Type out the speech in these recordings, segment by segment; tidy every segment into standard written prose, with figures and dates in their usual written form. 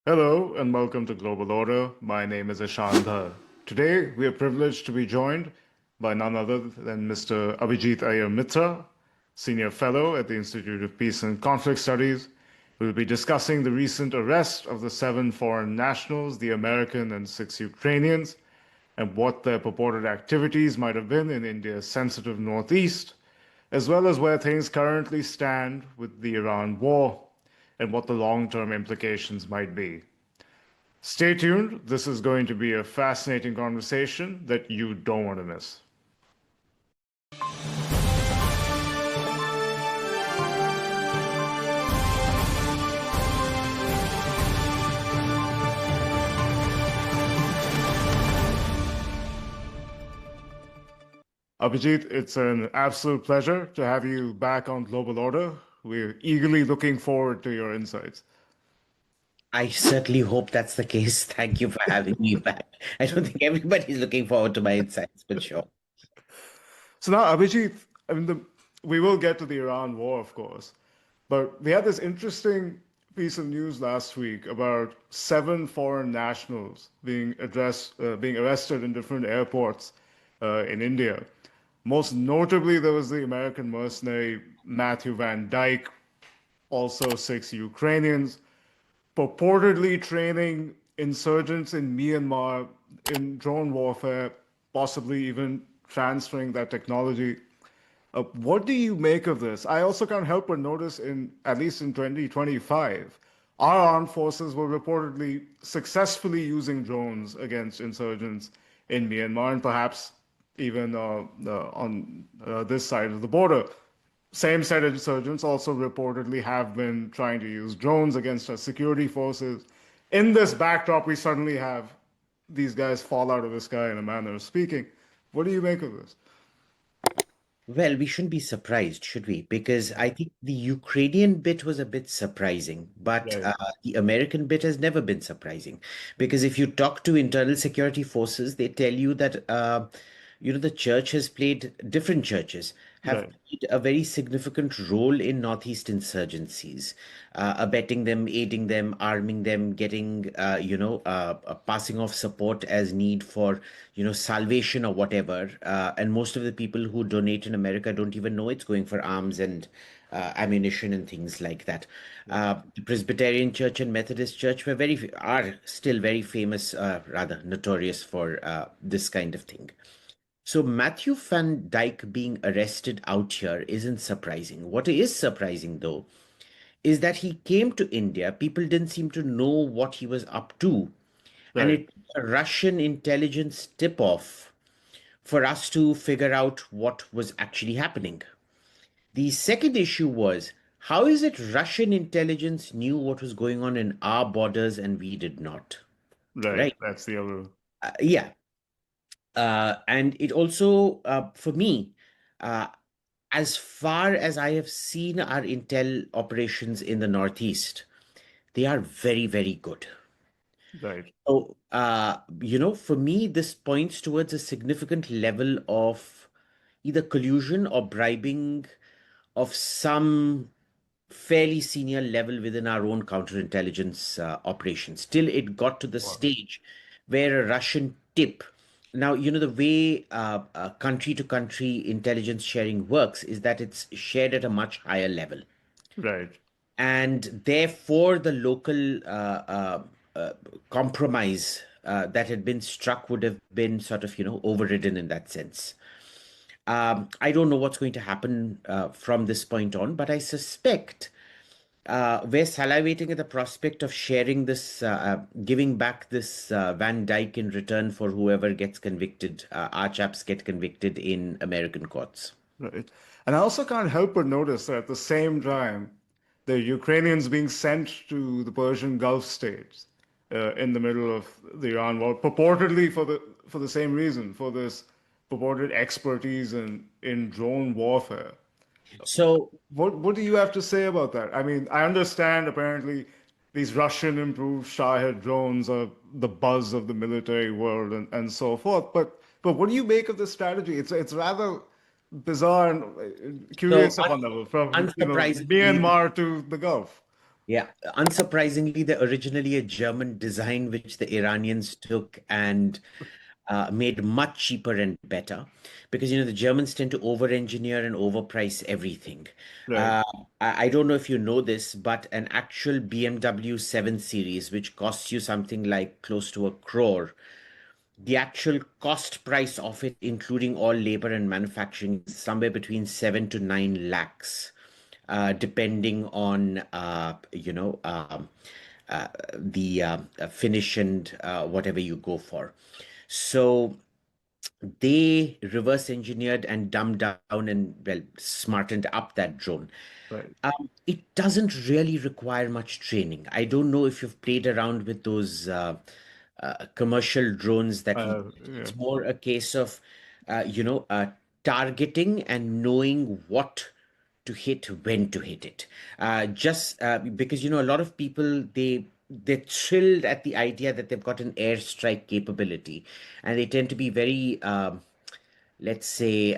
Hello and welcome to Global Order. My name is Ishan Dhar. Today, we are privileged to be joined by none other than Mr. Abhijit Iyer-Mitra, Senior Fellow at the Institute of Peace and Conflict Studies. We'll be discussing the recent arrest of the 7 foreign nationals, the American and 6 Ukrainians, and what their purported activities might have been in India's sensitive Northeast, as well as where things currently stand with the Iran war and what the long-term implications might be. Stay tuned. This is going to be a fascinating conversation that you don't want to miss. Abhijit, it's an absolute pleasure to have you back on Global Order. We're eagerly looking forward to your insights. I certainly hope that's the case. Thank you for having me back. I don't think everybody's looking forward to my insights, but sure. So now, Abhijit, we will get to the Iran war, of course, but we had this interesting piece of news last week about 7 foreign nationals being arrested in different airports in India. Most notably, there was the American mercenary Matthew VanDyke, also 6 Ukrainians, purportedly training insurgents in Myanmar in drone warfare, possibly even transferring that technology. What do you make of this? I also can't help but notice, at least in 2025, our armed forces were reportedly successfully using drones against insurgents in Myanmar and perhaps even on this side of the border. Same set of insurgents also reportedly have been trying to use drones against our security forces. In this backdrop, we suddenly have these guys fall out of the sky in a manner of speaking. What do you make of this? Well, we shouldn't be surprised, should we? Because I think the Ukrainian bit was a bit surprising, but Right, the American bit has never been surprising. Because if you talk to internal security forces, they tell you that the church has played, different churches have right. played a very significant role in Northeast insurgencies, abetting them, aiding them, arming them, getting, passing off support as need for, salvation or whatever. And most of the people who donate in America don't even know it's going for arms and ammunition and things like that. The Presbyterian Church and Methodist Church are still very famous, rather notorious for this kind of thing. So Matthew Van Dyke being arrested out here isn't surprising. What is surprising, though, is that he came to India. People didn't seem to know what he was up to. And Right. it took a Russian intelligence tip-off for us to figure out what was actually happening. The second issue was, how is it Russian intelligence knew what was going on in our borders and we did not? Right. Right? That's the other. Yeah. And it also, for me, uh, as far as I have seen our intel operations in the Northeast, they are very, very good. Right. So, for me, this points towards a significant level of either collusion or bribing of some fairly senior level within our own counterintelligence operations. Till it got to the Wow. stage where a Russian tip. Now, the way country to country intelligence sharing works is that it's shared at a much higher level. Right. And therefore, the local uh, compromise that had been struck would have been sort of, overridden in that sense. I don't know what's going to happen from this point on, but I suspect we're salivating at the prospect of sharing this, giving back this Van Dyke in return for whoever gets convicted. Our chaps get convicted in American courts. Right. And I also can't help but notice that at the same time, the Ukrainians being sent to the Persian Gulf states in the middle of the Iran war, purportedly for the same reason, for this purported expertise in drone warfare. So What do you have to say about that? I mean, I understand apparently these Russian improved Shahed drones are the buzz of the military world and so forth, but what do you make of this strategy? It's rather bizarre and So curious at one level, from unsurprisingly, Myanmar to the Gulf. Yeah, unsurprisingly, they're originally a German design, which the Iranians took and made much cheaper and better. Because, the Germans tend to over-engineer and overprice everything. Right. Uh, I don't know if you know this, but an actual BMW 7 Series, which costs you something like close to a crore, the actual cost price of it, including all labor and manufacturing, is somewhere between 7 to 9 lakhs, depending on the finish and whatever you go for. So they reverse engineered and dumbed down and well smartened up that drone. Right. It doesn't really require much training. I don't know if you've played around with those commercial drones that we. Yeah. It's more a case of, targeting and knowing what to hit, when to hit it. Just because a lot of people they're thrilled at the idea that they've got an airstrike capability, and they tend to be very let's say,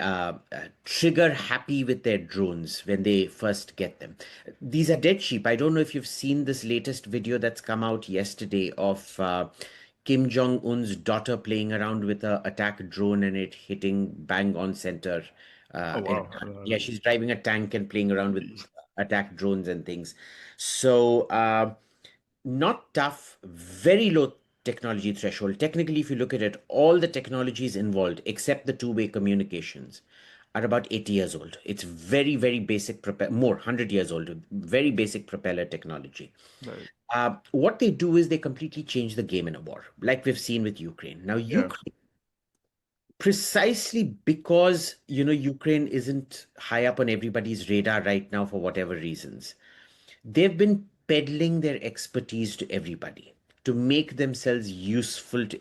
trigger happy with their drones when they first get them. These are dead cheap. I don't know if you've seen this latest video that's come out yesterday of Kim Jong Un's daughter playing around with a attack drone and it hitting bang on center. Oh In wow. Yeah, she's driving a tank and playing around with attack drones and things. So, not tough, very low technology threshold. Technically, if you look at it, all the technologies involved, except the two-way communications, are about 80 years old. It's very, very basic, more, 100 years old, very basic propeller technology. Right. What they do is they completely change the game in a war, like we've seen with Ukraine. Now, Yeah. Ukraine, precisely because, Ukraine isn't high up on everybody's radar right now for whatever reasons, they've been peddling their expertise to everybody to make themselves useful to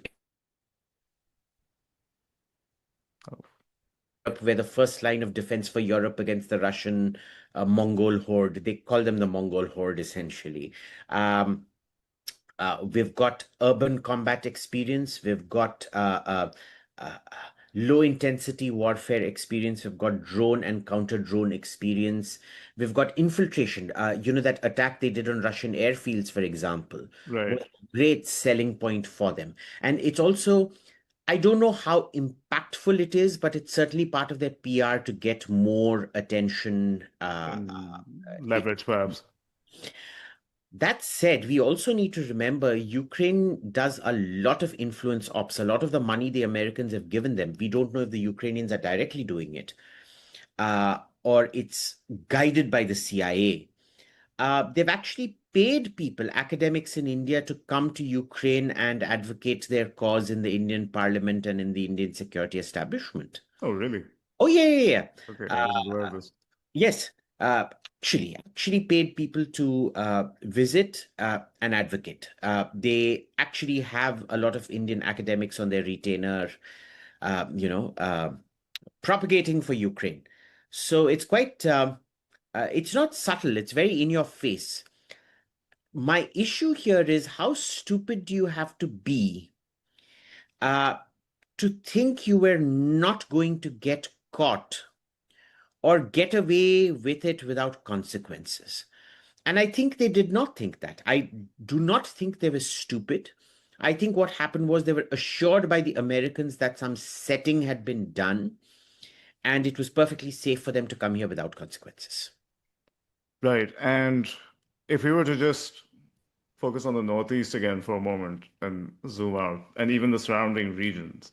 Europe. We're the first line of defense for Europe against the Russian Mongol horde. They call them the Mongol horde, essentially. Um, we've got urban combat experience. We've got uh, low intensity warfare experience. We've got drone and counter drone experience. We've got infiltration. That attack they did on Russian airfields, for example, Right. was a great selling point for them. And it's also, I don't know how impactful it is, but it's certainly part of their PR to get more attention. And leverage perhaps. That said, we also need to remember Ukraine does a lot of influence ops. A lot of the money the Americans have given them, we don't know if the Ukrainians are directly doing it or it's guided by the CIA. They've actually paid people, academics in India, to come to Ukraine and advocate their cause in the Indian parliament and in the Indian security establishment. Oh really? Oh, yeah, yeah, yeah. Okay, I wasn't aware of Uh, this. Yes, actually paid people to visit and advocate. They actually have a lot of Indian academics on their retainer, uh, you know, uh, propagating for Ukraine. So it's quite, it's not subtle, it's very in your face. My issue here is how stupid do you have to be uh, to think you were not going to get caught or get away with it without consequences? And I think they did not think that. I do not think they were stupid. I think what happened was they were assured by the Americans that some setting had been done and it was perfectly safe for them to come here without consequences. Right. And if we were to just focus on the Northeast again for a moment and zoom out, and even the surrounding regions,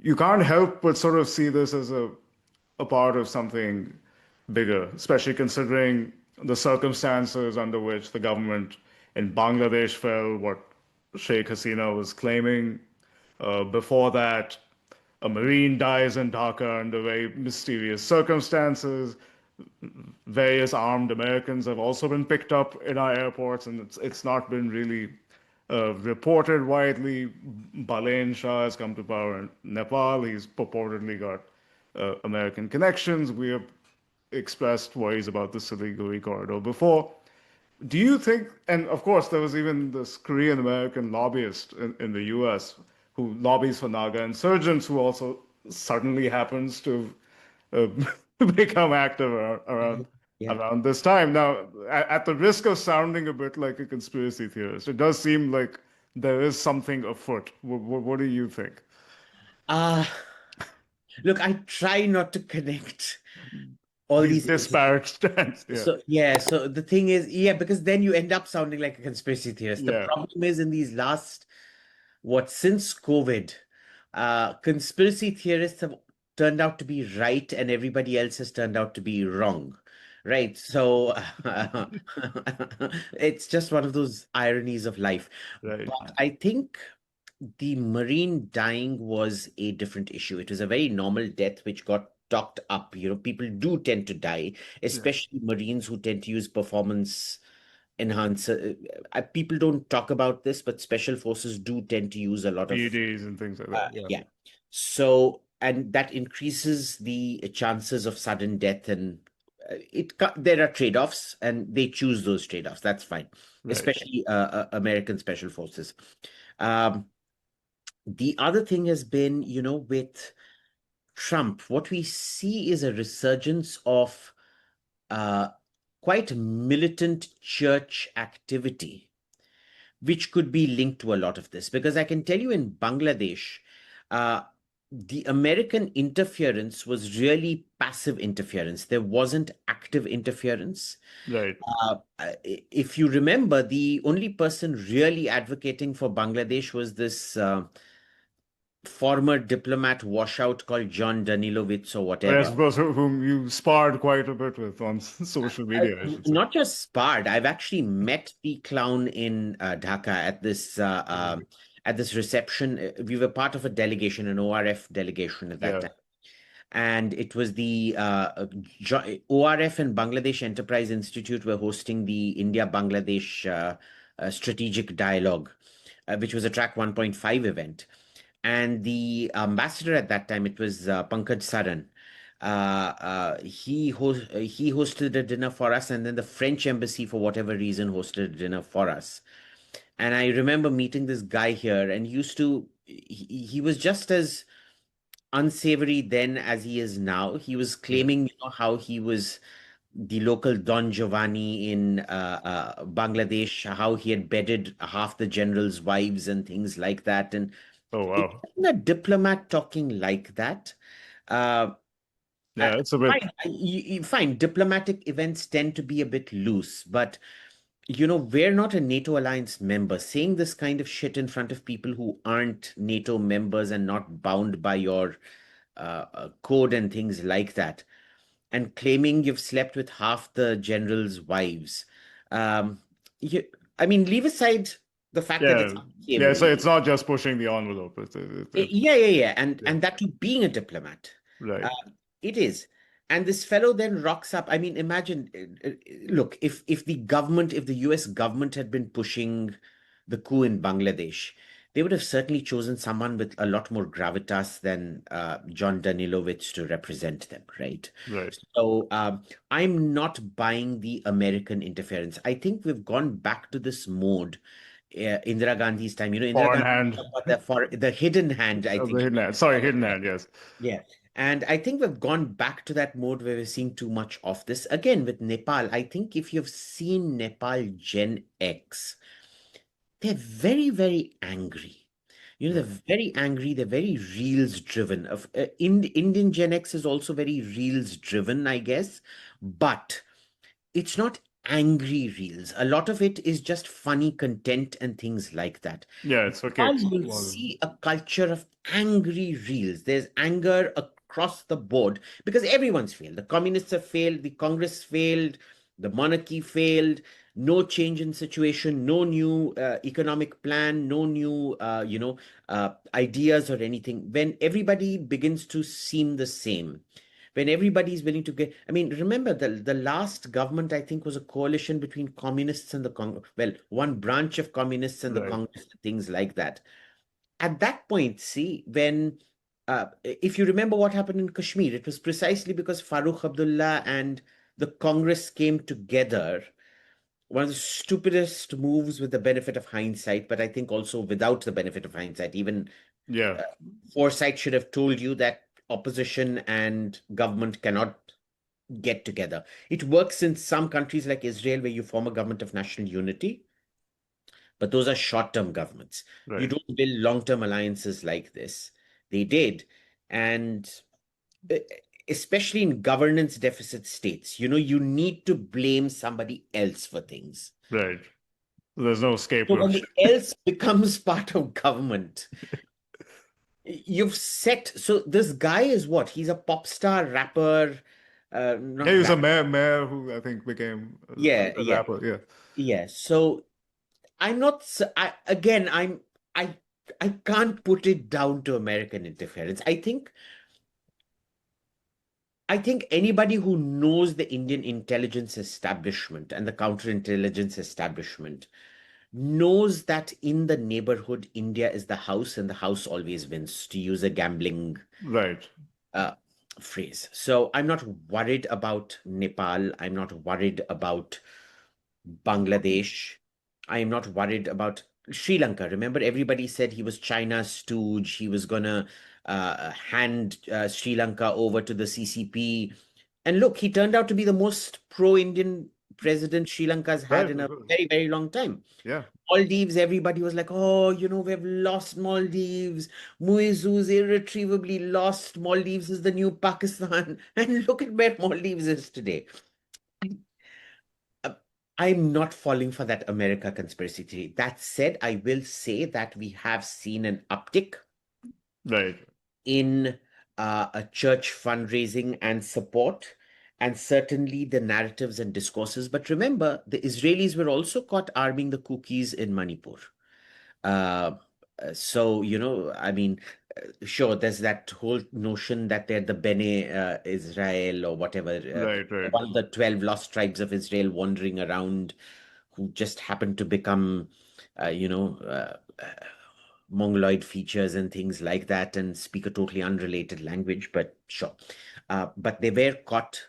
you can't help but sort of see this as a part of something bigger, especially considering the circumstances under which the government in Bangladesh fell, what Sheikh Hasina was claiming. Before that, a Marine dies in Dhaka under very mysterious circumstances. Various armed Americans have also been picked up in our airports, and it's not been really reported widely. Balen Shah has come to power in Nepal. He's purportedly got American connections. We have expressed worries about the Siliguri corridor before. Do you think, and of course, there was even this Korean American lobbyist in the US who lobbies for Naga insurgents, who also suddenly happens to uh, become active around. Yeah. around this time. Now, at the risk of sounding a bit like a conspiracy theorist, it does seem like there is something afoot. What do you think? Uh, Look, I try not to connect all These these disparate strands. Yeah. So yeah, so the thing is, yeah, because then you end up sounding like a conspiracy theorist. The Yeah. problem is in these last, since COVID, conspiracy theorists have turned out to be right and everybody else has turned out to be wrong. Right. So it's just one of those ironies of life. Right. But I think the Marine dying was a different issue. It was a very normal death which got talked up. People do tend to die, Yeah. especially Marines who tend to use performance enhancer. People don't talk about this, but special forces do tend to use a lot of, PEDs and things like that. Yeah. yeah. So, and that increases the chances of sudden death, and there are trade-offs, and they choose those trade-offs. That's fine, Right. especially American special forces. Um, the other thing has been, with Trump, what we see is a resurgence of uh, quite militant church activity, which could be linked to a lot of this. Because I can tell you in Bangladesh, uh, the American interference was really passive interference. There wasn't active interference. Right. If you remember, the only person really advocating for Bangladesh was this former diplomat washout called John Danilovitz or I whatever. suppose whom you sparred quite a bit with on social media, I should say. Not just sparred. I've actually met the clown in Dhaka at this reception. We were part of a delegation, an ORF delegation at that Yeah. time, and it was the ORF and Bangladesh Enterprise Institute were hosting the India-Bangladesh strategic dialogue, which was a Track 1.5 event. And the ambassador at that time, it was Pankaj Saran. He hosted a dinner for us, and then the French embassy, for whatever reason, hosted a dinner for us. And I remember meeting this guy here, and he was just as unsavory then as he is now. He was Yeah. claiming, how he was the local Don Giovanni in Bangladesh, how he had bedded half the generals' wives and things like that. And Oh, it's wow. a diplomat talking like that. Uh, Yeah, it's a bit. fine. Diplomatic events tend to be a bit loose, but we're not a NATO alliance member. Saying this kind of shit in front of people who aren't NATO members and not bound by your code and things like that, and claiming you've slept with half the generals' wives. Um, you, I mean, leave aside the fact that it's Yeah. Yeah. So unsavory. it's not just pushing the envelope. Yeah, yeah, yeah, and Yeah. that too being a diplomat, Right. it is. And this fellow then rocks up. I mean, imagine, look, if the U.S. government had been pushing the coup in Bangladesh, they would have certainly chosen someone with a lot more gravitas than John Danilovitz to represent them, right? Right. So I'm not buying the American interference. I think we've gone back to this mode. Indira Gandhi's time, Indira Foreign Gandhi hand about the hidden hand, I of the think hidden she hand. used to Sorry, call it, hidden right? hand. Yes. Yeah. And I think we've gone back to that mode where we're seeing too much of this. Again, with Nepal, I think if you've seen Nepal Gen X, they're very, very angry. Right. They're very angry. They're very reels driven. Indian Gen X is also very reels driven, I guess. But it's not angry reels. A lot of it is just funny content and things like that. Yeah. It's okay. While It's a you'll lot of. see a culture of angry reels, there's anger across the board because everyone's failed. The communists have failed, the Congress failed, the monarchy failed, no change in situation, no new economic plan, no new ideas or anything. When everybody begins to seem the same, when everybody's willing to get, I mean, remember the last government, I think, was a coalition between communists and the one branch of communists and the Right. Congress, things like that. At that point, see, when if you remember what happened in Kashmir, it was precisely because Farooq Abdullah and the Congress came together. One of the stupidest moves with the benefit of hindsight, but I think also without the benefit of hindsight. Even Yeah. uh, foresight should have told you that opposition and government cannot get together. It works in some countries like Israel, where you form a government of national unity, but those are short-term governments. You Right. don't build long-term alliances like this. They did. And uh, especially in governance deficit states, you need to blame somebody else for things. Right. There's no So when scapegoat. the else becomes part of government, so this guy is what? He's a pop star rapper, Yeah, not he was a rapper. mayor who I think became Yeah, a yeah, rapper. Yeah. yeah. So I'm not, again, I, I can't put it down to American interference. I think anybody who knows the Indian intelligence establishment and the counterintelligence establishment knows that in the neighborhood, India is the house and the house always wins, to use a gambling Right. uh, phrase. So I'm not worried about Nepal. I'm not worried about Bangladesh. I am not worried about Sri Lanka. Remember, everybody said he was China's stooge. He was gonna hand Sri Lanka over to the CCP. And look, he turned out to be the most pro-Indian president Sri Lanka's had Right. in a very, very long time. Yeah. Maldives, everybody was like, oh, we've lost Maldives. Muizu's irretrievably lost. Maldives is the new Pakistan. And look at where Maldives is today. Uh, I'm not falling for that America conspiracy theory. That said, I will say that we have seen an uptick Right. in a church fundraising and support, and certainly the narratives and discourses. But remember, the Israelis were also caught arming the cookies in Manipur. Uh, so, I mean, sure, there's that whole notion that they're the Bene Israel or whatever, Right. Right. one of the 12 lost tribes of Israel wandering around who just happened to become, Mongoloid features and things like that and speak a totally unrelated language, but sure. But they were caught,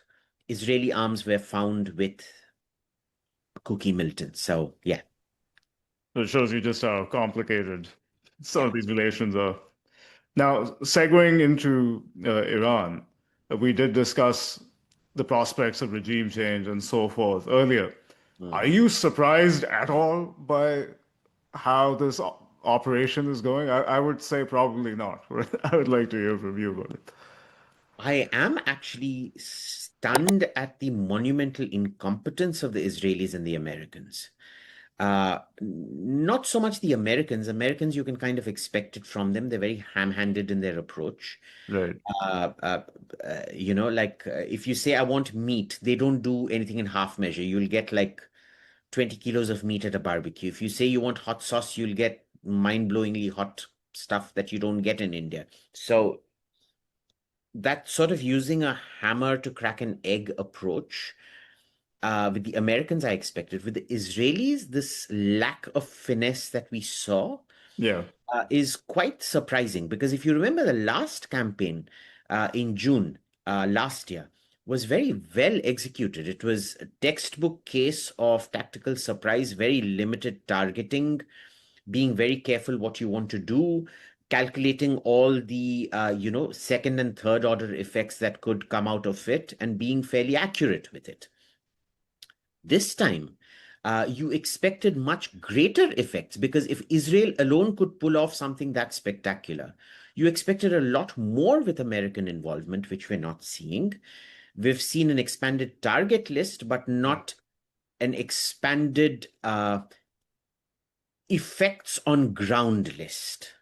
Israeli arms were found with Cookie Milton. So, yeah, So it shows you just how complicated some yeah. of these relations are. Now, segueing into Iran, we did discuss the prospects of regime change and so forth earlier. Mm. Are you surprised at all by how this operation is going? I would say probably not. I would like to hear from you about it. I am actually stunned at the monumental incompetence of the Israelis and the Americans. Not so much the Americans. Americans, you can kind of expect it from them. They're very ham-handed in their approach. Right. Uh, uh, if you say, I want meat, they don't do anything in half measure. You'll get like 20 kilos of meat at a barbecue. If you say you want hot sauce, you'll get mind-blowingly hot stuff that you don't get in India. So that sort of using a hammer to crack an egg approach, with the Americans, I expected. With the Israelis, this lack of finesse that we saw Yeah. is quite surprising, because if you remember, the last campaign in June last year was very well executed. It was a textbook case of tactical surprise, very limited targeting, being very careful what you want to do, calculating all the second and third order effects that could come out of it, and being fairly accurate with it. This time, you expected much greater effects, because if Israel alone could pull off something that spectacular, you expected a lot more with American involvement, which we're not seeing. We've seen an expanded target list, but not an expanded effects on ground list.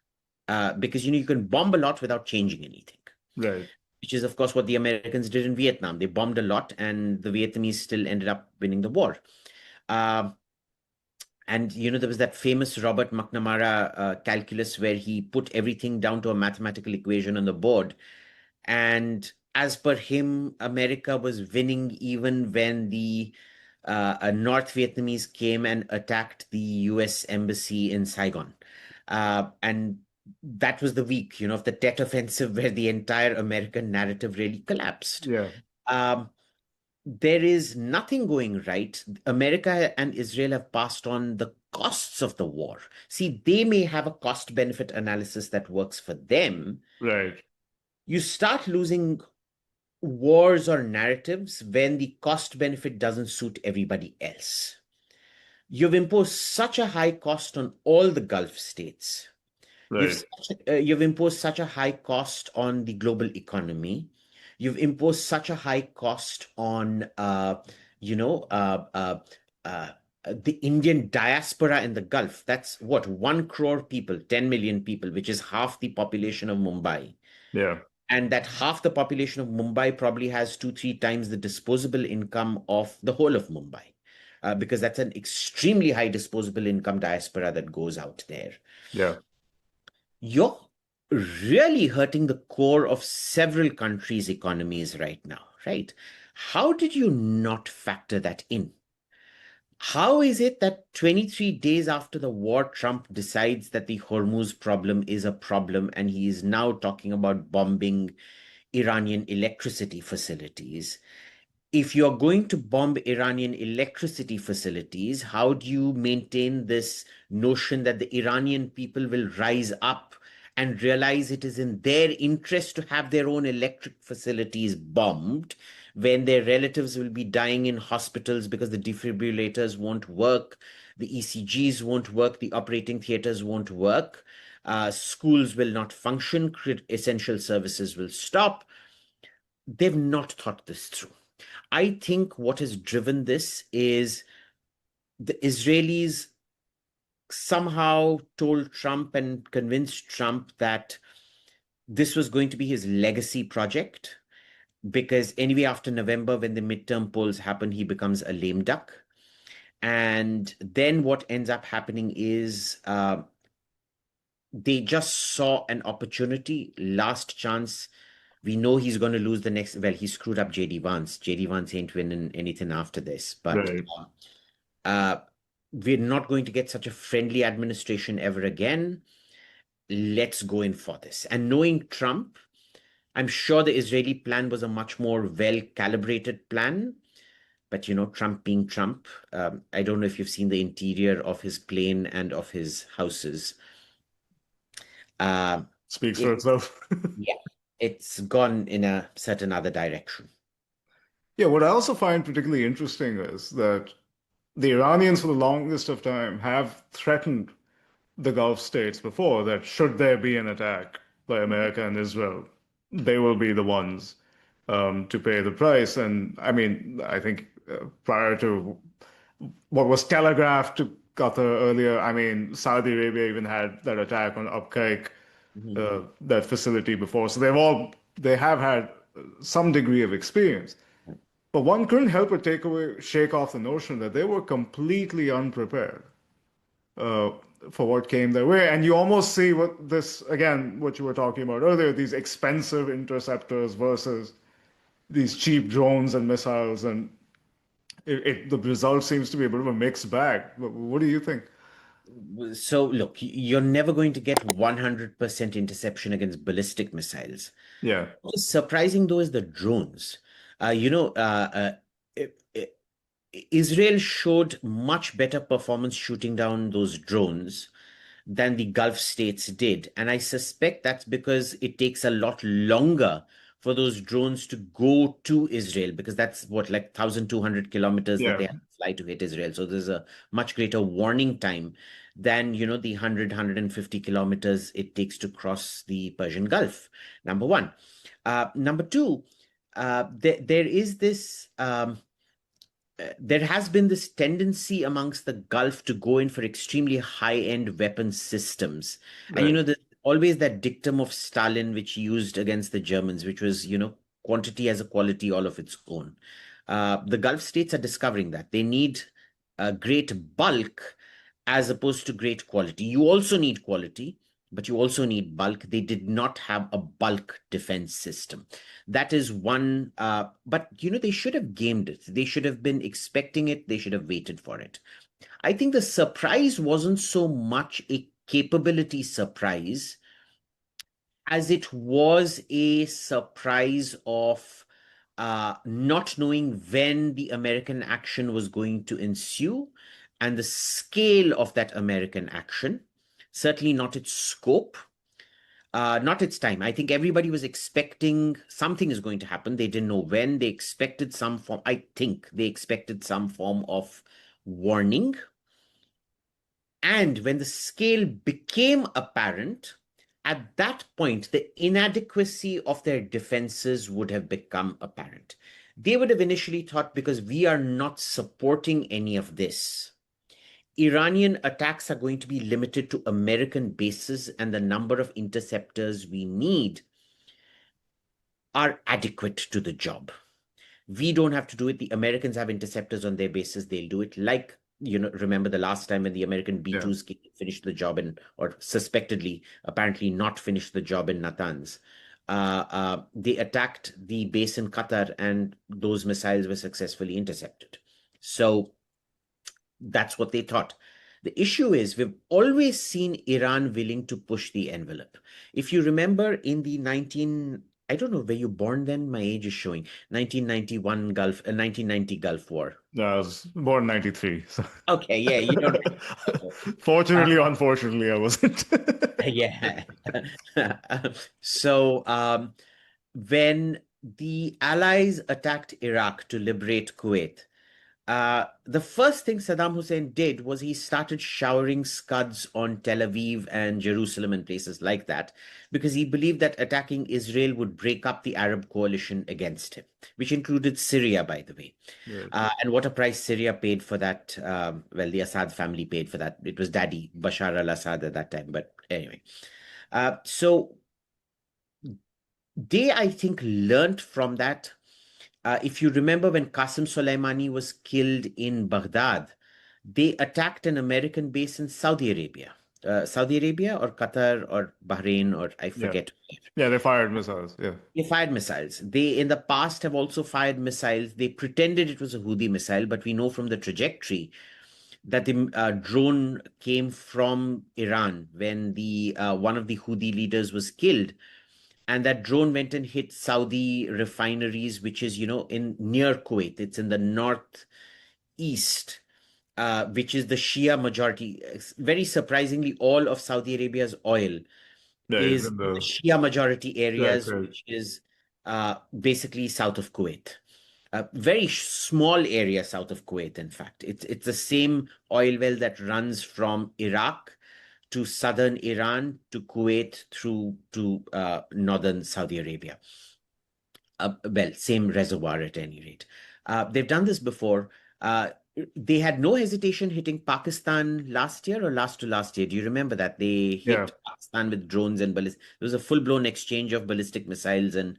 Because you can bomb a lot without changing anything, Right. which is, of course, what the Americans did in Vietnam. They bombed a lot, and the Vietnamese still ended up winning the war. Uh, and there was that famous Robert McNamara calculus where he put everything down to a mathematical equation on the board. And as per him, America was winning even when the North Vietnamese came and attacked the US embassy in Saigon. And that was the week, of the Tet Offensive, where the entire American narrative really collapsed. Yeah. Um, there is nothing going right. America and Israel have passed on the costs of the war. See, they may have a cost benefit analysis that works for them. Right. You start losing wars or narratives when the cost benefit doesn't suit everybody else. You've imposed such a high cost on all the Gulf states. Right. You've imposed such a high cost on the global economy. You've imposed such a high cost on, you know, uh, the Indian diaspora in the Gulf. That's what, 1 crore people, 10 million people, which is half the population of Mumbai. Yeah. And that half the population of Mumbai probably has 2, 3 times the disposable income of the whole of Mumbai, because that's an extremely high disposable income diaspora that goes out there. Yeah. You're really hurting the core of several countries' economies right now, right? How did you not factor that in? How is it that 23 days after the war, Trump decides that the Hormuz problem is a problem and he is now talking about bombing Iranian electricity facilities? If you're going to bomb Iranian electricity facilities, how do you maintain this notion that the Iranian people will rise up and realize it is in their interest to have their own electric facilities bombed when their relatives will be dying in hospitals because the defibrillators won't work, the ECGs won't work, the operating theaters won't work, schools will not function, essential services will stop? They've not thought this through. I think what has driven this is the Israelis somehow told Trump and convinced Trump that this was going to be his legacy project. Because anyway, after November, when the midterm polls happen, he becomes a lame duck. And then what ends up happening is they just saw an opportunity, last chance. We know he's going to lose the next. Well, he screwed up JD Vance. JD Vance ain't winning anything after this. But Right. uh, we're not going to get such a friendly administration ever again. Let's go in for this. And knowing Trump, I'm sure the Israeli plan was a much more well-calibrated plan. But Trump being Trump, I don't know if you've seen the interior of his plane and of his houses. Uh, Speaks for it, itself. yeah, it's gone in a certain other direction. Yeah, what I also find particularly interesting is that the Iranians, for the longest of time, have threatened the Gulf states before that should there be an attack by America and Israel, they will be the ones to pay the price. And I mean, I think prior to what was telegraphed to Qatar earlier, I mean, Saudi Arabia even had that attack on Abqaiq, Mhm. that facility before. So they have had some degree of experience. But one couldn't help but shake off the notion that they were completely unprepared uh, for what came their way. And you almost see what you were talking about earlier, these expensive interceptors versus these cheap drones and missiles. And the result seems to be a bit of a mixed bag. What do you think? So look, you're never going to get 100% interception against ballistic missiles. Yeah, What's surprising though is the drones. Uh, you know, uh, uh, I- Israel showed much better performance shooting down those drones than the Gulf states did. And I suspect that's because it takes a lot longer for those drones to go to Israel, because that's what, like 1,200 kilometers that yeah, they have to fly to hit Israel. So there's a much greater warning time than, the 100, 150 kilometers it takes to cross the Persian Gulf, number one. Number two, there is this there has been this tendency amongst the Gulf to go in for extremely high-end weapon systems. And right. there's always that dictum of Stalin, which he used against the Germans, which was, quantity has a quality all of its own. The Gulf states are discovering that they need a great bulk as opposed to great quality. You also need quality, but you also need bulk. They did not have a bulk defense system. That is one, but they should have gamed it. They should have been expecting it. They should have waited for it. I think the surprise wasn't so much a capability surprise as it was a surprise of not knowing when the American action was going to ensue and the scale of that American action, certainly not its scope. Not its time. I think everybody was expecting something is going to happen. They didn't know when. They expected some form. I think they expected some form of warning. And when the scale became apparent, at that point, the inadequacy of their defenses would have become apparent. They would have initially thought, because we are not supporting any of this, Iranian attacks are going to be limited to American bases, and the number of interceptors we need are adequate to the job. We don't have to do it. The Americans have interceptors on their bases. They'll do it. Like, remember the last time when the American Yeah. B-2s finished the job or suspectedly, apparently not finished the job in Natanz. They attacked the base in Qatar, and those missiles were successfully intercepted. So that's what they thought. The issue is we've always seen Iran willing to push the envelope. If you remember in the I don't know, were you born then? My age is showing. 1991 Gulf, 1990 Gulf War. No, I was born in 93. So. Okay, yeah, you don't. Okay. Fortunately, unfortunately, I wasn't. Yeah. So when the Allies attacked Iraq to liberate Kuwait, the first thing Saddam Hussein did was he started showering scuds on Tel Aviv and Jerusalem and places like that, because he believed that attacking Israel would break up the Arab coalition against him, which included Syria, by the way. Right. And what a price Syria paid for that. Well, the Assad family paid for that. It was Daddy Bashar al-Assad at that time. But anyway, so they, I think, learned from that. If you remember when Qasem Soleimani was killed in Baghdad, they attacked an American base in Saudi Arabia. Saudi Arabia or Qatar or Bahrain, or I Yeah. forget. Yeah, they fired missiles. Yeah. They fired missiles. They, in the past, have also fired missiles. They pretended it was a Houthi missile, but we know from the trajectory that the drone came from Iran when the one of the Houthi leaders was killed, and that drone went and hit Saudi refineries, which is, in near Kuwait. It's in the northeast, which is the Shia majority. Very surprisingly, all of Saudi Arabia's oil Yeah, it's is in in the the Shia majority right, areas, right. which is basically south of Kuwait. A very small area south of Kuwait, in fact. It's the same oil well that runs from Iraq to southern Iran to Kuwait through to northern Saudi Arabia. Well, same reservoir at any rate. They've done this before. They had no hesitation hitting Pakistan last year or last to last year. Do you remember that? They Yeah, hit Pakistan with drones and ballistic. There was a full-blown exchange of ballistic missiles and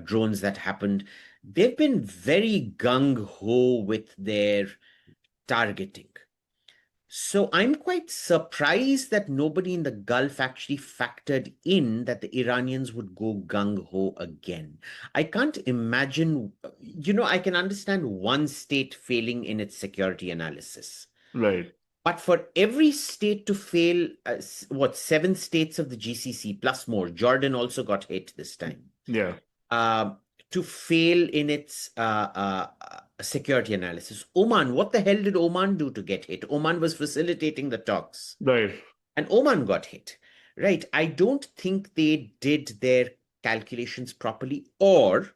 drones that happened. They've been very gung-ho with their targeting. So I'm quite surprised that nobody in the Gulf actually factored in that the Iranians would go gung-ho again. I can't imagine, I can understand one state failing in its security analysis. right. But for every state to fail, seven states of the GCC plus more, Jordan also got hit this time, Yeah, uh, to fail in its security analysis. Oman, what the hell did Oman do to get hit? Oman was facilitating the talks, right, and Oman got hit. Right. I don't think they did their calculations properly, or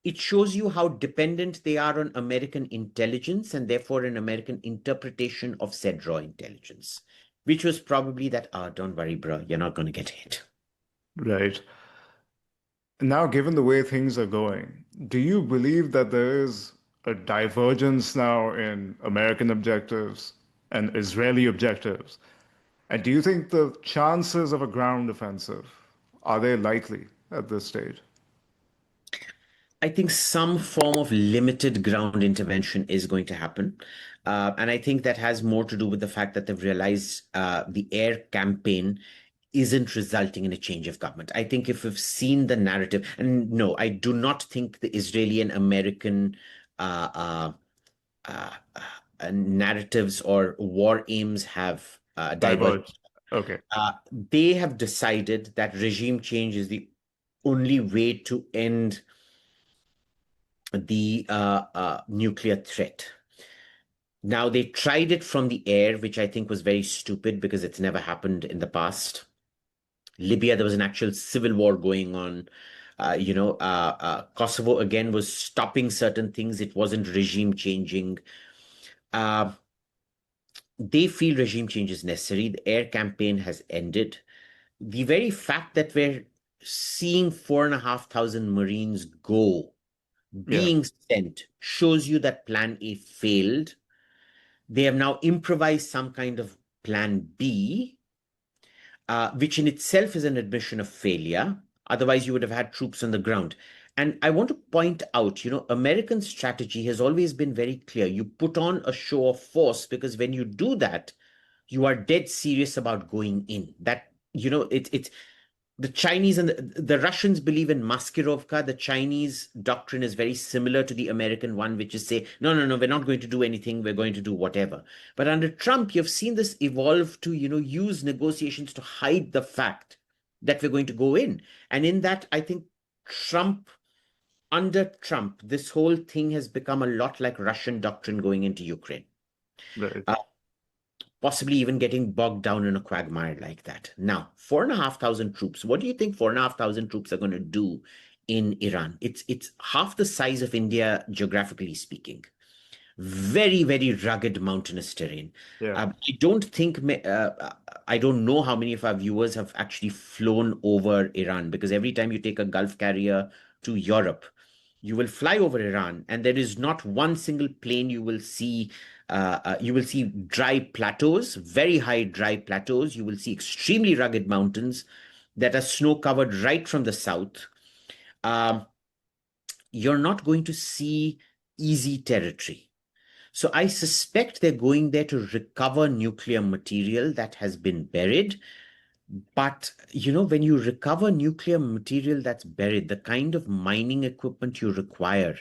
it shows you how dependent they are on American intelligence and therefore an American interpretation of said raw intelligence, which was probably that, don't worry, bro, you're not going to get hit. right. Now, given the way things are going, do you believe that there is a divergence now in American objectives and Israeli objectives? And do you think the chances of a ground offensive are they likely at this stage? I think some form of limited ground intervention is going to happen. And I think that has more to do with the fact that they've realized the air campaign isn't resulting in a change of government. I think if we've seen the narrative, and no, I do not think the Israeli and American uh, uh, narratives or war aims have diverged. Diverged. Okay. They have decided that regime change is the only way to end the nuclear threat. Now, they tried it from the air, which I think was very stupid because it's never happened in the past. Libya, there was an actual civil war going on. Kosovo again was stopping certain things. It wasn't regime changing. Uh, they feel regime change is necessary. The air campaign has ended. The very fact that we're seeing 4,500 Marines go, Yeah, being sent, shows you that Plan A failed. They have now improvised some kind of Plan B, which in itself is an admission of failure. Otherwise, you would have had troops on the ground. And I want to point out, American strategy has always been very clear. You put on a show of force because when you do that, you are dead serious about going in. That, it's the Chinese and the Russians believe in Maskirovka. The Chinese doctrine is very similar to the American one, which is say, no, no, no, we're not going to do anything. We're going to do whatever. But under Trump, you've seen this evolve to, use negotiations to hide the fact that we're going to go in. And in that, I think under Trump, this whole thing has become a lot like Russian doctrine going into Ukraine. right. Uh, Possibly even getting bogged down in a quagmire like that. Now, 4,500 troops. What do you think 4,500 troops are going to do in Iran? It's half the size of India, geographically speaking. Very, very rugged mountainous terrain. Yeah, I don't know how many of our viewers have actually flown over Iran, because every time you take a Gulf carrier to Europe, you will fly over Iran, and there is not one single plane you will see. You will see dry plateaus, very high dry plateaus. You will see extremely rugged mountains that are snow covered right from the south. Um, you're not going to see easy territory. So I suspect they're going there to recover nuclear material that has been buried. But, when you recover nuclear material that's buried, the kind of mining equipment you require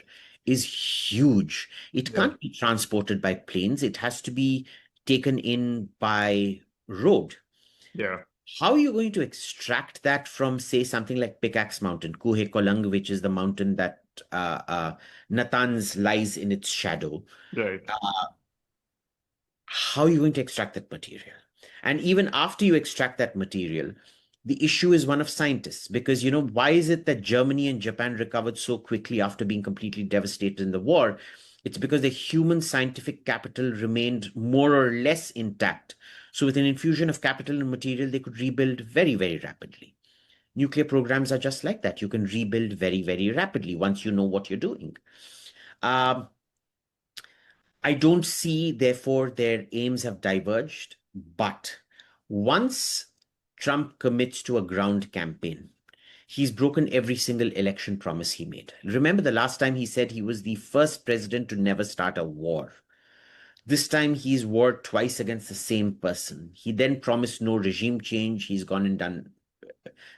is huge. It yeah, can't be transported by planes. It has to be taken in by road. yeah. How are you going to extract that from, say, something like Pickaxe Mountain, Kuhe Kolang, which is the mountain that Natanz lies in its shadow? Right. How are you going to extract that material? And even after you extract that material, the issue is one of scientists, because, why is it that Germany and Japan recovered so quickly after being completely devastated in the war? It's because the human scientific capital remained more or less intact. So with an infusion of capital and material, they could rebuild very, very rapidly. Nuclear programs are just like that. You can rebuild very, very rapidly once you know what you're doing. Um, I don't see, therefore, their aims have diverged. But once Trump commits to a ground campaign, he's broken every single election promise he made. Remember the last time he said he was the first president to never start a war. This time he's warred twice against the same person. He then promised no regime change. He's gone and done,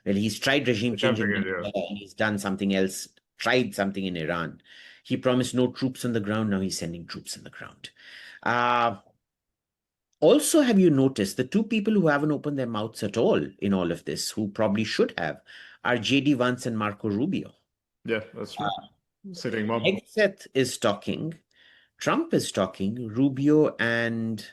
well, he's tried regime change in Attempting it, yeah. Venezuela, and he's done something else, tried something in Iran. He promised no troops on the ground. Now he's sending troops on the ground. Uh, Also, have you noticed the two people who haven't opened their mouths at all in all of this, who probably should have, are JD Vance and Marco Rubio? Yeah, that's true. Sitting mum. Hegseth is talking, Trump is talking, Rubio and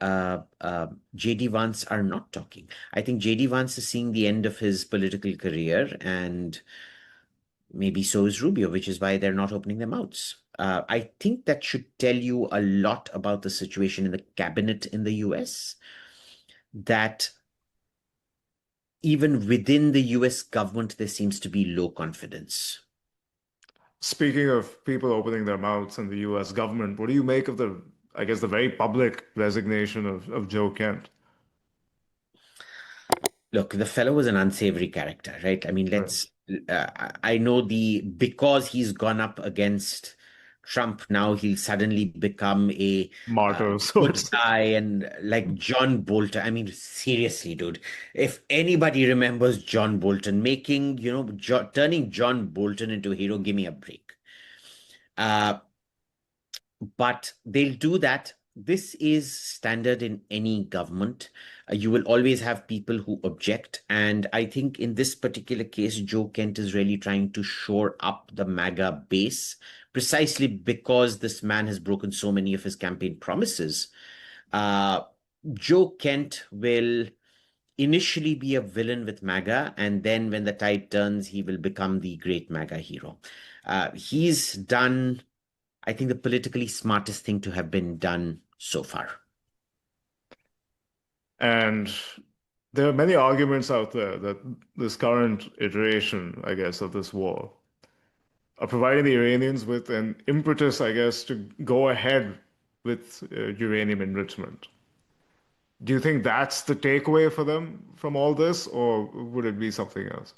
JD Vance are not talking. I think JD Vance is seeing the end of his political career, and maybe so is Rubio, which is why they're not opening their mouths. I think that should tell you a lot about the situation in the cabinet in the US, that even within the US government, there seems to be low confidence. Speaking of people opening their mouths in the US government, what do you make of I guess, the very public resignation of Joe Kent? Look, the fellow was an unsavory character, right? I mean, Right. I know because he's gone up against Trump now, he'll suddenly become a Martyr of good sorts. guy, and like John Bolton. I mean, seriously, dude, if anybody remembers John Bolton making, turning John Bolton into a hero, give me a break. Uh, but they'll do that. This is standard in any government. You will always have people who object. And I think in this particular case, Joe Kent is really trying to shore up the MAGA base, precisely because this man has broken so many of his campaign promises. Uh, Joe Kent will initially be a villain with MAGA, and then when the tide turns, he will become the great MAGA hero. He's done, I think, the politically smartest thing to have been done so far. And there are many arguments out there that this current iteration, I guess, of this war are providing the Iranians with an impetus, I guess, to go ahead with uranium enrichment. Do you think that's the takeaway for them from all this, or would it be something else?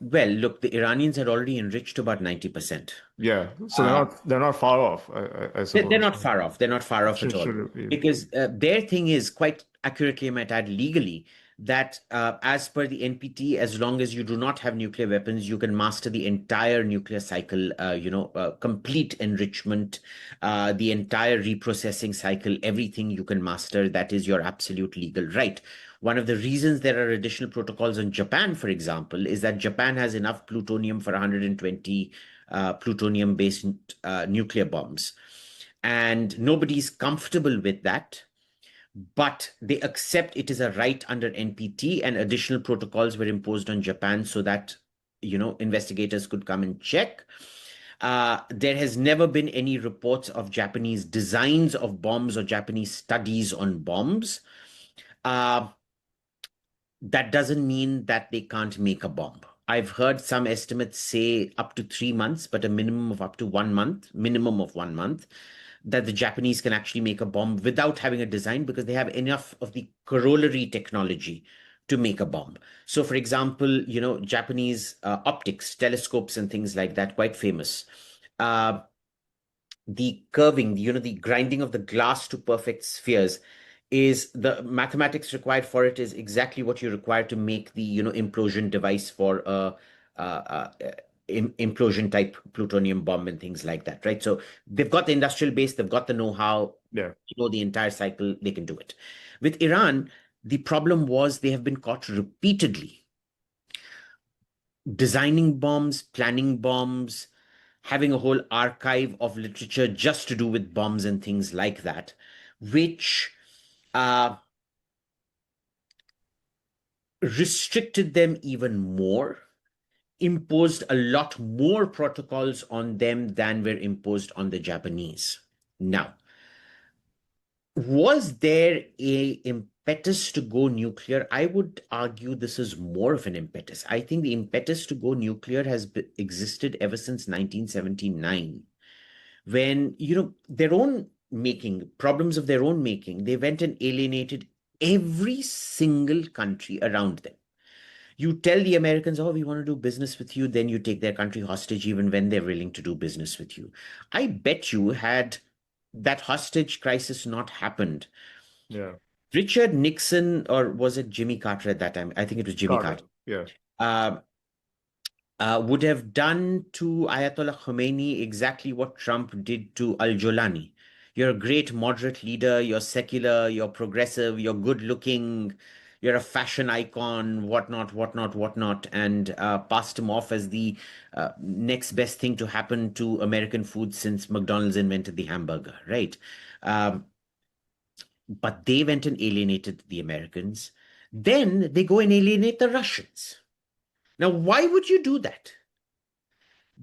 Well, look, the Iranians had already enriched to about 90%. Yeah, so Uh, they're not far off, I they're suppose. not far off. They're not far off at all. Should it be? Because their thing is quite accurately, I might add, legally, that as per the NPT, as long as you do not have nuclear weapons, you can master the entire nuclear cycle, complete enrichment, the entire reprocessing cycle, everything you can master. That is your absolute legal right. One of the reasons there are additional protocols on Japan, for example, is that Japan has enough plutonium for 120 plutonium-based nuclear bombs. And nobody's comfortable with that, but they accept it is a right under NPT, and additional protocols were imposed on Japan so that, investigators could come and check. There has never been any reports of Japanese designs of bombs or Japanese studies on bombs. That doesn't mean that they can't make a bomb. I've heard some estimates say up to 3 months, but a minimum of up to 1 month, minimum of 1 month, that the Japanese can actually make a bomb without having a design because they have enough of the corollary technology to make a bomb. So, for example, Japanese optics, telescopes, and things like that, quite famous. The curving, the grinding of the glass to perfect spheres is the mathematics required for it is exactly what you require to make the implosion device for a implosion type plutonium bomb and things like that, right? So they've got the industrial base, they've got the know-how, Yeah, the entire cycle, they can do it. With Iran, the problem was they have been caught repeatedly designing bombs, planning bombs, having a whole archive of literature just to do with bombs and things like that, which restricted them even more, imposed a lot more protocols on them than were imposed on the Japanese. Now, was there a impetus to go nuclear? I would argue this is more of an impetus. I think the impetus to go nuclear has existed ever since 1979, when, their own making, problems of their own making, they went and alienated every single country around them. You tell the Americans, oh, we want to do business with you, then you take their country hostage even when they're willing to do business with you. I bet you, had that hostage crisis not happened, yeah. Richard Nixon, or was it Jimmy Carter at that time? I think it was Jimmy Carter. Carter. Yeah. Uh, would have done to Ayatollah Khomeini exactly what Trump did to Al-Jolani. You're a great moderate leader, you're secular, you're progressive, you're good looking, you're a fashion icon, whatnot, whatnot, whatnot, and passed him off as the next best thing to happen to American food since McDonald's invented the hamburger, right? Um, but they went and alienated the Americans. Then they go and alienate the Russians. Now, why would you do that?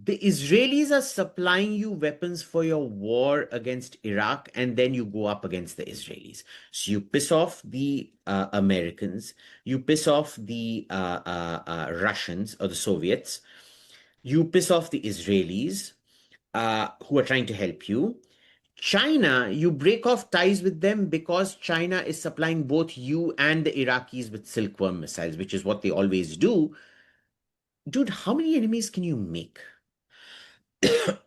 The Israelis are supplying you weapons for your war against Iraq, and then you go up against the Israelis. So you piss off the Americans, you piss off the Russians or the Soviets, you piss off the Israelis who are trying to help you. China, you break off ties with them because China is supplying both you and the Iraqis with silkworm missiles, which is what they always do. Dude, how many enemies can you make?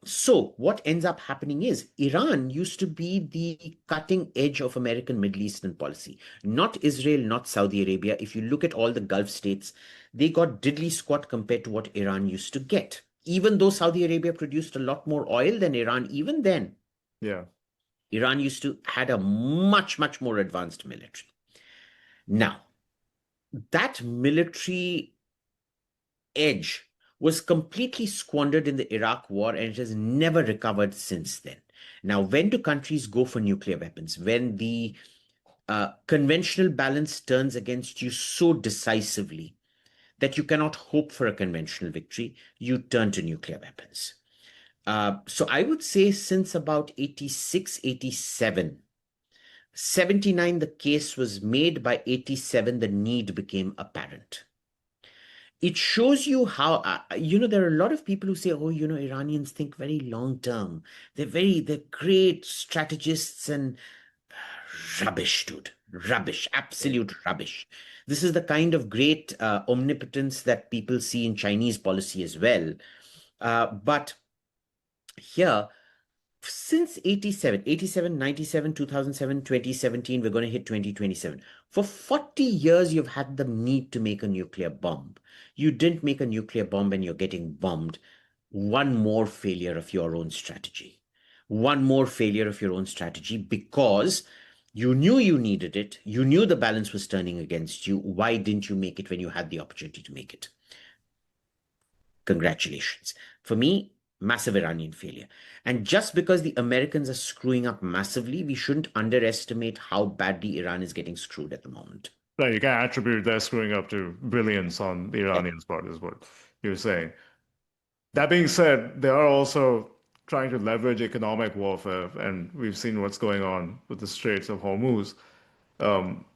So what ends up happening is Iran used to be the cutting edge of American Middle Eastern policy, not Israel, not Saudi Arabia. If you look at all the Gulf states, they got diddly squat compared to what Iran used to get. Even though Saudi Arabia produced a lot more oil than Iran, even then, Yeah. Iran used to had a much, much more advanced military. Now, that military edge was completely squandered in the Iraq war, and it has never recovered since then. Now, when do countries go for nuclear weapons? When the conventional balance turns against you so decisively that you cannot hope for a conventional victory. You turn to nuclear weapons. So I would say since about 86, 87, 79, the case was made. By 87, the need became apparent. It shows you how, there are a lot of people who say, oh, Iranians think very long term. They're great strategists and rubbish, dude. Rubbish, absolute rubbish. This is the kind of great omnipotence that people see in Chinese policy as well. But here, since 87, 97, 2007, 2017, we're going to hit 2027. For 40 years, you've had the need to make a nuclear bomb. You didn't make a nuclear bomb and you're getting bombed. One more failure of your own strategy. One more failure of your own strategy because you knew you needed it. You knew the balance was turning against you. Why didn't you make it when you had the opportunity to make it? Congratulations. For me, massive Iranian failure. And just because the Americans are screwing up massively, we shouldn't underestimate how badly Iran is getting screwed at the moment. Right, you can't attribute their screwing up to brilliance on the Yeah. Iranians' part, is what you're saying. That being said, they are also trying to leverage economic warfare, and we've seen what's going on with the Straits of Hormuz. Um,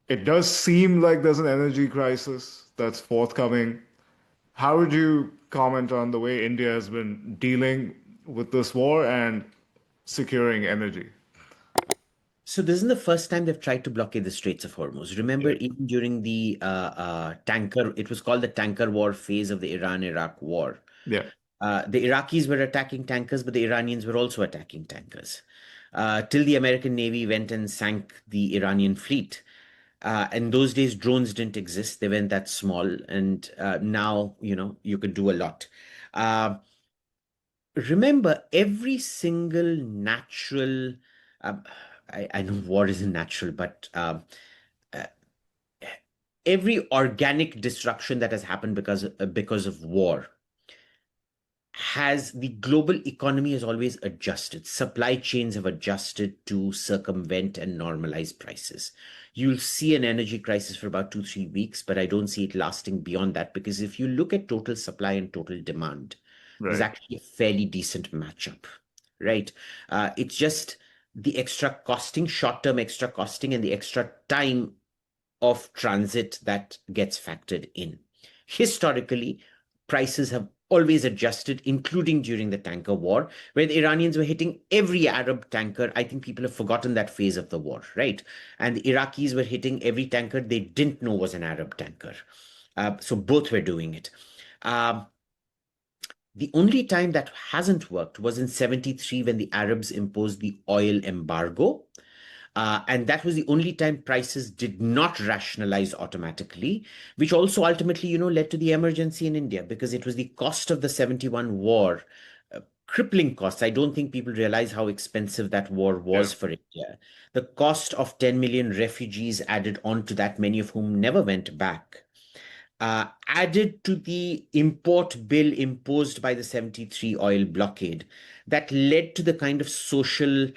it does seem like there's an energy crisis that's forthcoming. How would you comment on the way India has been dealing with this war and securing energy? So this isn't the first time they've tried to blockade the Straits of Hormuz. Remember, Yeah, even during the tanker, it was called the tanker war phase of the Iran-Iraq war. yeah, The Iraqis were attacking tankers, but the Iranians were also attacking tankers. Till the American Navy went and sank the Iranian fleet. In those days, drones didn't exist. They weren't that small. And now, you could do a lot. Uh, Remember, every single natural, um, I know war isn't natural, but uh, every organic disruption that has happened because of war has the global economy has always adjusted. Supply chains have adjusted to circumvent and normalize prices. You'll see an energy crisis for about 2, 3 weeks, but I don't see it lasting beyond that because if you look at total supply and total demand, there's right. actually a fairly decent matchup, right? It's just the extra costing, short-term extra costing, and the extra time of transit that gets factored in. Historically, prices have always adjusted, including during the tanker war, where the Iranians were hitting every Arab tanker. I think people have forgotten that phase of the war, right? And the Iraqis were hitting every tanker they didn't know was an Arab tanker. So both were doing it. Um, the only time that hasn't worked was in 73 when the Arabs imposed the oil embargo. And that was the only time prices did not rationalize automatically, which also ultimately, led to the emergency in India because it was the cost of the 71 war, crippling costs. I don't think people realize how expensive that war Yeah. was for India. The cost of 10 million refugees added on to that, many of whom never went back. Added to the import bill imposed by the 73 oil blockade that led to the kind of social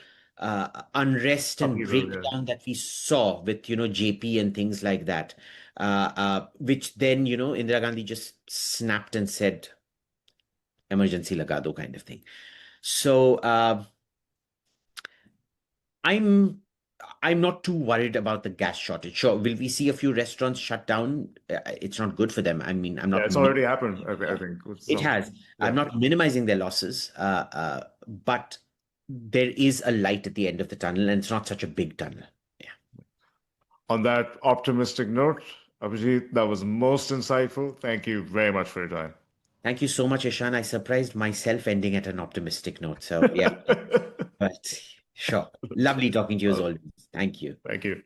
unrest and Upheaval, yeah. breakdown that we saw with, JP and things like that, which then, Indira Gandhi just snapped and said, emergency laga do kind of thing. So I'm not too worried about the gas shortage. Sure, will we see a few restaurants shut down? It's not good for them. I mean, I'm Yeah, not it's already minimizing happened, I yeah, think, with it some. has. I'm Yeah. not minimizing their losses, but there is a light at the end of the tunnel, and it's not such a big tunnel. Yeah. On that optimistic note, Abhijit, that was most insightful. Thank you very much for your time. Thank you so much, Ishan. I surprised myself ending at an optimistic note. So yeah, but sure. Lovely talking to you as Well, always. Thank you. thank you.